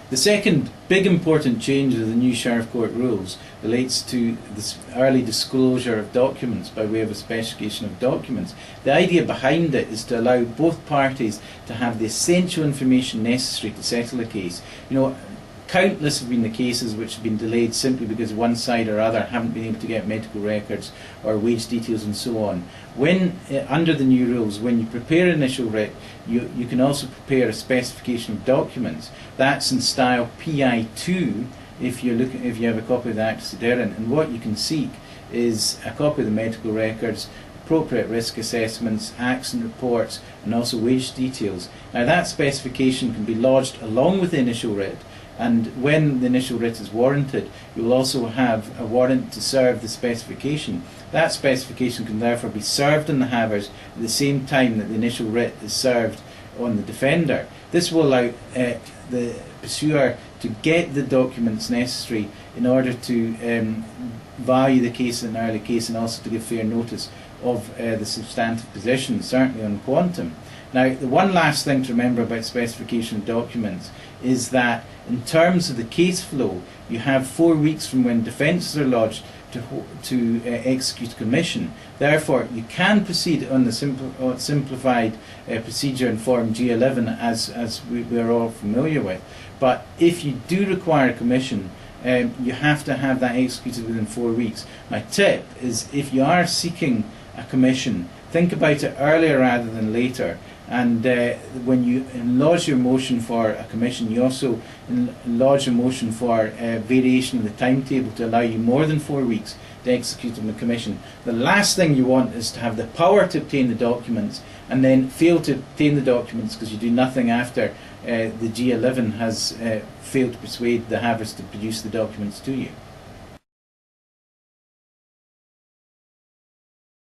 The second big important change of the new Sheriff Court rules relates to this early disclosure of documents by way of a specification of documents. The idea behind it is to allow both parties to have the essential information necessary to settle a case. You know, countless have been the cases which have been delayed simply because one side or other haven't been able to get medical records or wage details and so on. When, under the new rules, when you prepare an initial writ, you can also prepare a specification of documents. That's in style PI2 if you have a copy of the Actus Adherent, and what you can seek is a copy of the medical records, appropriate risk assessments, accident reports, and also wage details. Now that specification can be lodged along with the initial writ, and when the initial writ is warranted, you will also have a warrant to serve the specification. That specification can therefore be served on the havers at the same time that the initial writ is served on the defender. This will allow the pursuer to get the documents necessary in order to value the case in an early case, and also to give fair notice of the substantive position, certainly on quantum. Now, the one last thing to remember about specification of documents is that in terms of the case flow, you have 4 weeks from when defences are lodged to execute a commission. Therefore, you can proceed on the simplified procedure in Form G11 as we are all familiar with. But if you do require a commission, you have to have that executed within 4 weeks. My tip is, if you are seeking a commission, think about it earlier rather than later. And when you lodge your motion for a commission, you also lodge a motion for variation of the timetable to allow you more than 4 weeks to execute on the commission. The last thing you want is to have the power to obtain the documents and then fail to obtain the documents because you do nothing after the G11 has failed to persuade the havers to produce the documents to you.